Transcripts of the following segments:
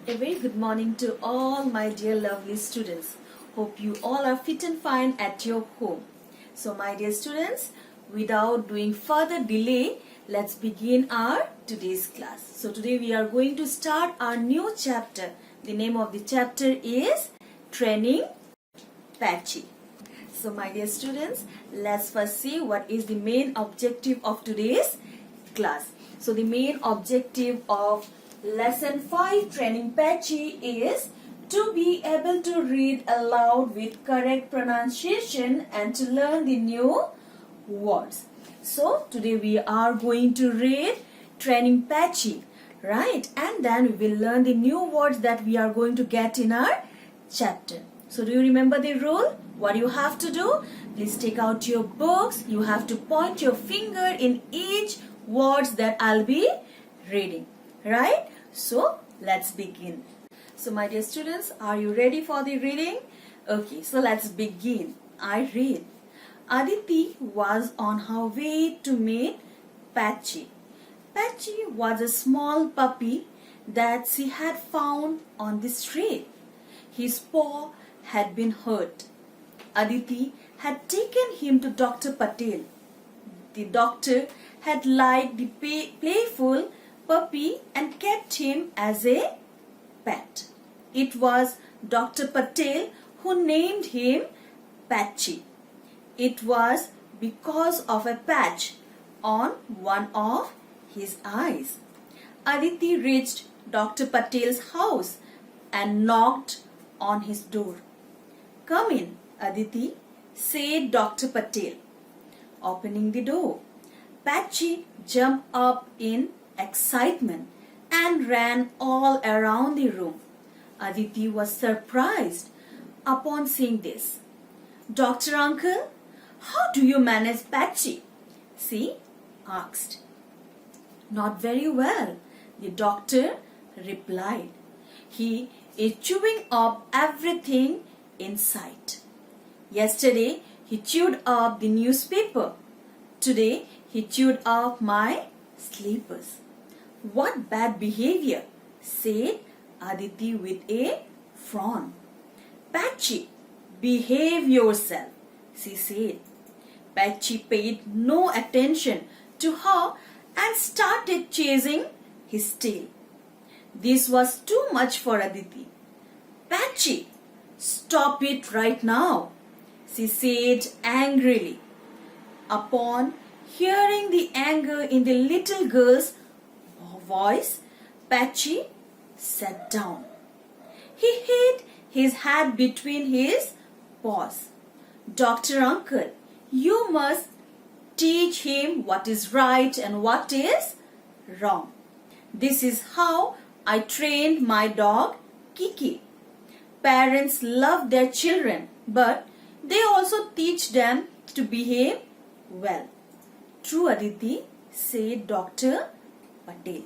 A very good morning to all my dear lovely students. Hope you all are fit and fine at your home. So my dear students, without doing further delay, let's begin our today's class. So today we are going to start our new chapter. The name of the chapter is Training PATCHY. So my dear students, let's first see what is the main objective of today's class. So the main objective of Lesson 5 Training PATCHY is to be able to read aloud with correct pronunciation and to learn the new words. So today we are going to read Training PATCHY, right? And then we will learn the new words that we are going to get in our chapter. So do you remember the rule? What you have to do? Please take out your books. You have to point your finger in each words that I'll be reading, right? So let's begin. So my dear students, are you ready for the reading? Okay, so let's begin. I read. Aditi was on her way to meet Patchy. Patchy was a small puppy that she had found on the street. His paw had been hurt. Aditi had taken him to Dr. Patel. The doctor had liked the playful puppy and kept him as a pet. It was Dr. Patel who named him Patchy. It was because of a patch on one of his eyes. Aditi reached Dr. Patel's house and knocked on his door. "Come in, Aditi," said Dr. Patel. Opening the door, Patchy jumped up in excitement and ran all around the room. Aditi was surprised upon seeing this. "Doctor Uncle, how do you manage Patchy?" she asked. "Not very well," the doctor replied. "He is chewing up everything in sight. Yesterday he chewed up the newspaper. Today he chewed up my slippers." "What bad behavior," said Aditi with a frown. "Patchy, behave yourself," she said. Patchy paid no attention to her and started chasing his tail. This was too much for Aditi. "Patchy, stop it right now," she said angrily. Upon hearing the anger in the little girl's voice, Patchy sat down. He hid his head between his paws. "Doctor Uncle, you must teach him what is right and what is wrong. This is how I trained my dog Kiki. Parents love their children, but they also teach them to behave well." "True, Aditi," said Dr. Patel.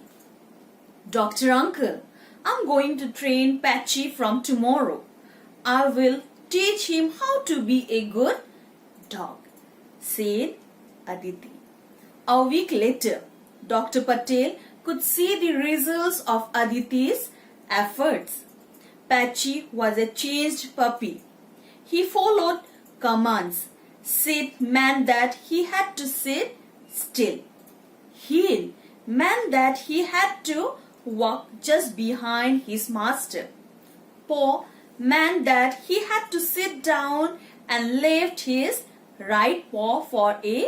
"Doctor Uncle, I'm going to train Patchy from tomorrow. I will teach him how to be a good dog," said Aditi. A week later, Dr. Patel could see the results of Aditi's efforts. Patchy was a changed puppy. He followed commands. Sit meant that he had to sit still. Heel meant that he had to walk just behind his master. Paw meant that he had to sit down and lift his right paw for a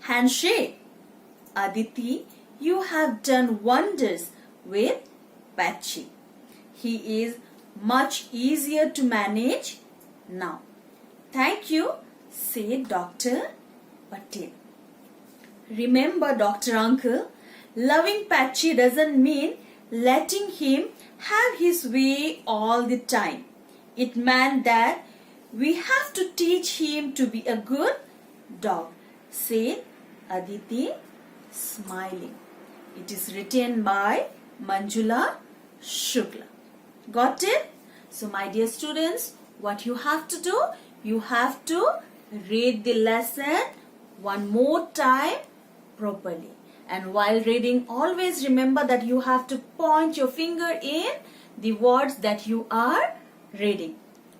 handshake. Aditi, you have done wonders with Patchy. He is much easier to manage now." "Thank you," said Dr. Patel. "Remember, Doctor Uncle, loving Patchy doesn't mean letting him have his way all the time. It meant that we have to teach him to be a good dog," said Aditi, smiling. It is written by Manjula Shukla. Got it? So my dear students, what you have to do? You have to read the lesson one more time properly. And while reading, always remember that you have to point your finger in the words that you are reading.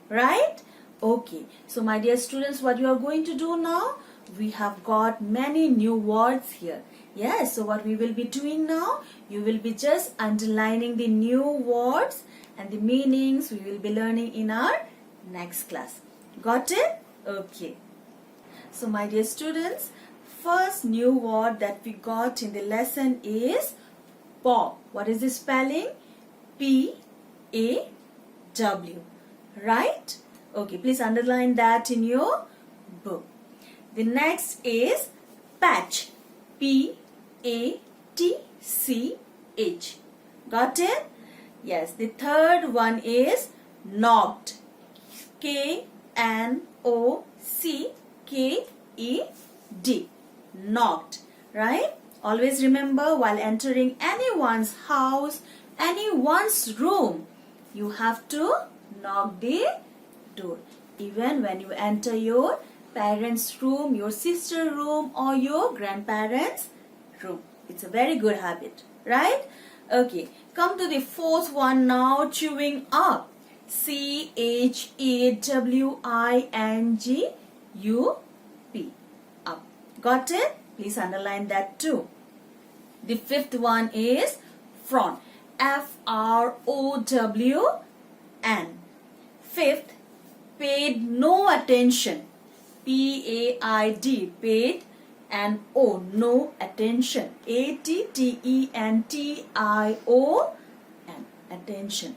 Right? Okay. So my dear students, what you are going to do now? We have got many new words here. Yes, so what we will be doing now? You will be just underlining the new words and the meanings we will be learning in our next class. Got it? Okay. So my dear students, first new word that we got in the lesson is paw. What is the spelling? P-A-W. Right? Okay, please underline that in your book. The next is patch. P-A-T-C-H. Got it? Yes, the third one is knocked. K-N-O-C-K-E-D. Knocked. Right? Always remember, while entering anyone's house, anyone's room, you have to knock the door. Even when you enter your parents' room, your sister's room, or your grandparents' room. It's a very good habit, right? Okay, come to the fourth one now, chewing up. C-H-E-W-I-N-G-U-P. Up. Got it? Please underline that too. The fifth one is frown. F-R-O-W-N. Fifth, paid no attention. P-A-I-D, paid, and O, no attention. A-T-T-E-N-T-I-O-N, attention.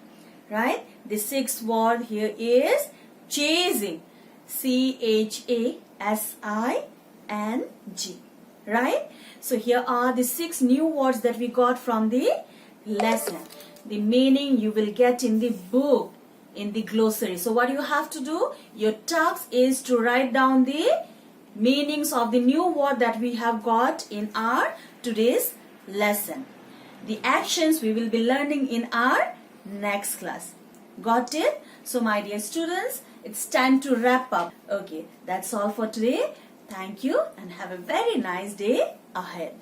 Right? The sixth word here is chasing. C-H-A-S-I-N-G. Right? So here are the 6 new words that we got from the lesson. The meaning you will get in the book, in the glossary. So what you have to do, your task is to write down the meanings of the new word that we have got in our today's lesson. The actions we will be learning in our next class. Got it? So my dear students, it's time to wrap up. Okay, that's all for today. Thank you and have a very nice day ahead.